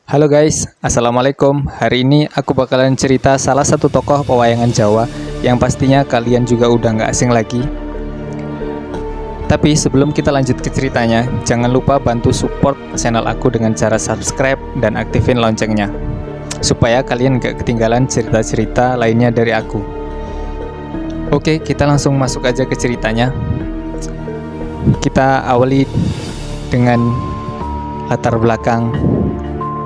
Halo guys, Assalamualaikum. Hari ini aku bakalan cerita salah satu tokoh pewayangan Jawa yang pastinya kalian juga udah nggak asing lagi. Tapi sebelum kita lanjut ke ceritanya, jangan lupa bantu support channel aku dengan cara subscribe dan aktifin loncengnya, supaya kalian nggak ketinggalan cerita-cerita lainnya dari aku. Oke, kita langsung masuk aja ke ceritanya. Kita awali dengan latar belakang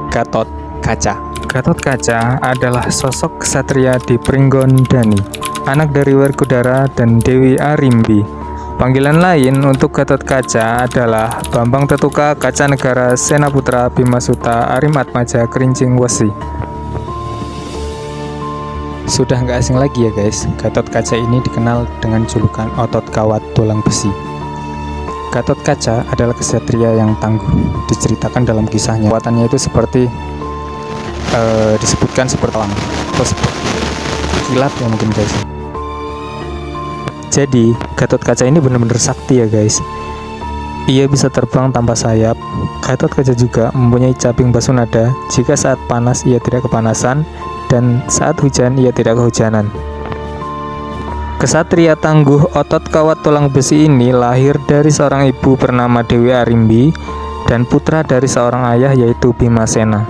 Gatot Kaca. Gatot Kaca adalah sosok ksatria di Pringgondani, anak dari Werkudara dan Dewi Arimbi. Panggilan lain untuk Gatot Kaca adalah Bambang Tetuka Kaca Negara Senaputra Bimasuta Arimatmaja Kerincing Wesi. Sudah nggak asing lagi ya guys, Gatot Kaca ini dikenal dengan julukan Otot Kawat Tulang Besi. Gatot Kaca adalah ksatria yang tangguh. Diceritakan dalam kisahnya, kekuatannya itu seperti disebutkan seperti alam atau seperti kilat ya mungkin guys. Jadi Gatot Kaca ini benar-benar sakti ya guys. Ia bisa terbang tanpa sayap. Gatot Kaca juga mempunyai caping basunada. Jika saat panas ia tidak kepanasan, dan saat hujan ia tidak kehujanan. Kesatria tangguh Otot Kawat Tulang Besi ini lahir dari seorang ibu bernama Dewi Arimbi dan putra dari seorang ayah yaitu Bimasena.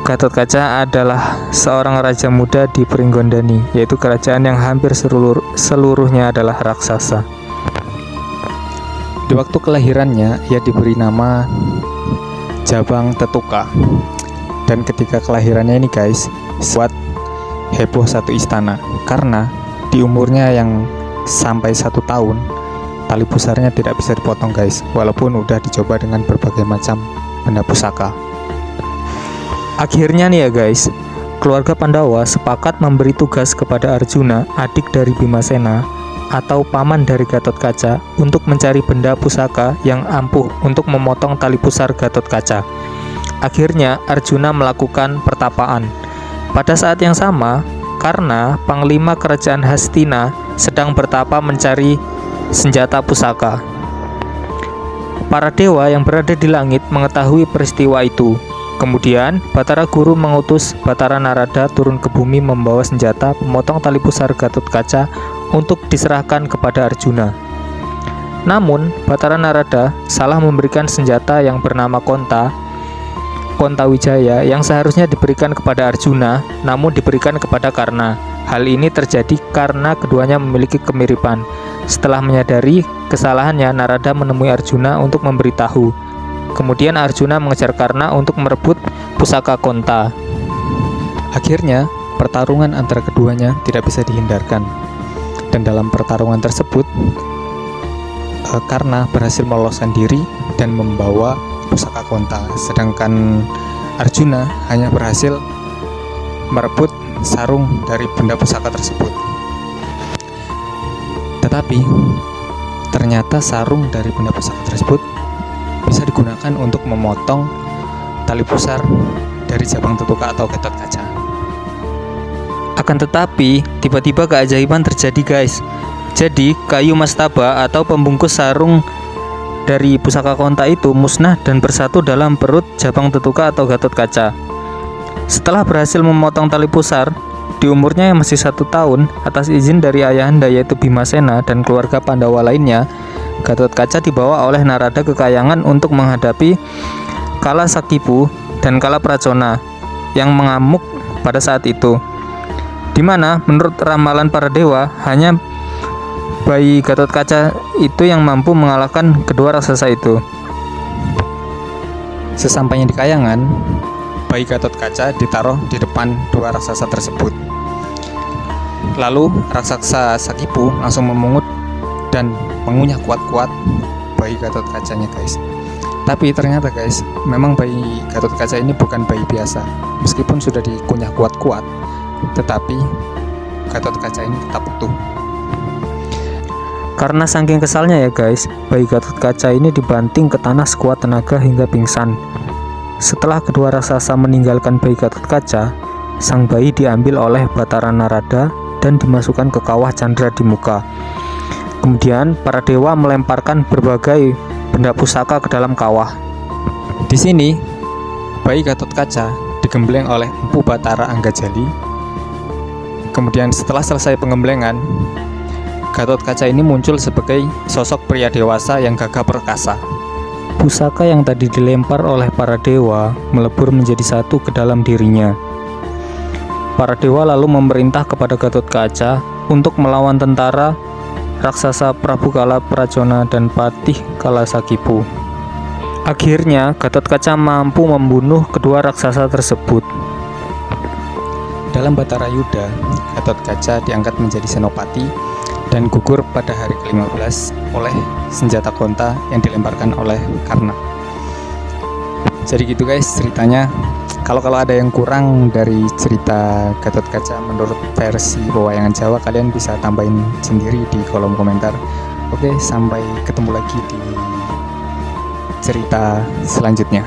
Gatot Kaca adalah seorang raja muda di Pringgondani, yaitu kerajaan yang hampir seluruhnya adalah raksasa. Di waktu kelahirannya ia diberi nama Jabang Tetuka. Dan ketika kelahirannya ini guys, buat heboh satu istana karena di umurnya yang sampai 1 tahun, tali pusarnya tidak bisa dipotong guys, walaupun udah dicoba dengan berbagai macam benda pusaka. Akhirnya nih ya guys, keluarga Pandawa sepakat memberi tugas kepada Arjuna, adik dari Bimasena atau paman dari Gatot Kaca, untuk mencari benda pusaka yang ampuh untuk memotong tali pusar Gatot Kaca. Akhirnya Arjuna melakukan pertapaan. Pada saat yang sama, karena Panglima Kerajaan Hastina sedang bertapa mencari senjata pusaka. Para dewa yang berada di langit mengetahui peristiwa itu. Kemudian Batara Guru mengutus Batara Narada turun ke bumi membawa senjata pemotong tali pusar Gatot Kaca untuk diserahkan kepada Arjuna. Namun Batara Narada salah memberikan senjata yang bernama Konta Wijaya yang seharusnya diberikan kepada Arjuna, namun diberikan kepada Karna. Hal ini terjadi karena keduanya memiliki kemiripan. Setelah menyadari kesalahannya, Narada menemui Arjuna untuk memberitahu. Kemudian Arjuna mengejar Karna untuk merebut pusaka Konta. Akhirnya, pertarungan antara keduanya tidak bisa dihindarkan. Dan dalam pertarungan tersebut, Karna berhasil meloloskan diri dan membawa pusaka Konta, sedangkan Arjuna hanya berhasil merebut sarung dari benda pusaka tersebut. Tetapi ternyata sarung dari benda pusaka tersebut bisa digunakan untuk memotong tali pusar dari Jabang Tetuka atau Gatot Kaca. Akan tetapi tiba-tiba keajaiban terjadi guys. Jadi kayu mastaba atau pembungkus sarung dari pusaka Konta itu musnah dan bersatu dalam perut Jabang Tetuka atau Gatot Kaca. Setelah berhasil memotong tali pusar, di umurnya yang masih 1 tahun, atas izin dari ayahanda yaitu Bimasena dan keluarga Pandawa lainnya, Gatot Kaca dibawa oleh Narada ke Kayangan untuk menghadapi Kala Sakipu dan Kala Pracona yang mengamuk pada saat itu, di mana menurut ramalan para dewa hanya bayi Gatot Kaca itu yang mampu mengalahkan kedua raksasa itu. Sesampainya di Kayangan, bayi Gatot Kaca ditaruh di depan dua raksasa tersebut. Lalu raksasa Sakipu langsung memungut dan mengunyah kuat-kuat bayi Gatot Kacanya guys. Tapi ternyata guys, memang bayi Gatot Kaca ini bukan bayi biasa. Meskipun sudah dikunyah kuat-kuat, tetapi Gatot Kaca ini tetap utuh. Karena saking kesalnya ya guys, bayi Gatot Kaca ini dibanting ke tanah sekuat tenaga hingga pingsan. Setelah kedua raksasa meninggalkan bayi Gatot Kaca, sang bayi diambil oleh Batara Narada dan dimasukkan ke kawah Candra di muka. Kemudian para dewa melemparkan berbagai benda pusaka ke dalam kawah. Di sini bayi Gatot Kaca digembleng oleh Empu Bathara Anggajali. Kemudian setelah selesai pengemblengan, Gatot Kaca ini muncul sebagai sosok pria dewasa yang gagah perkasa. Pusaka yang tadi dilempar oleh para dewa melebur menjadi satu ke dalam dirinya. Para dewa lalu memerintah kepada Gatot Kaca untuk melawan tentara raksasa Prabu Kala Prajana dan Patih Kalasakipu. Akhirnya Gatot Kaca mampu membunuh kedua raksasa tersebut. Dalam Batara Yuda, Gatot Kaca diangkat menjadi senopati dan gugur pada hari ke-15 oleh senjata konta yang dilemparkan oleh Karna. Jadi gitu guys ceritanya. Kalau ada yang kurang dari cerita Gatot Kaca menurut versi pewayangan Jawa, kalian bisa tambahin sendiri di kolom komentar. Oke, sampai ketemu lagi di cerita selanjutnya.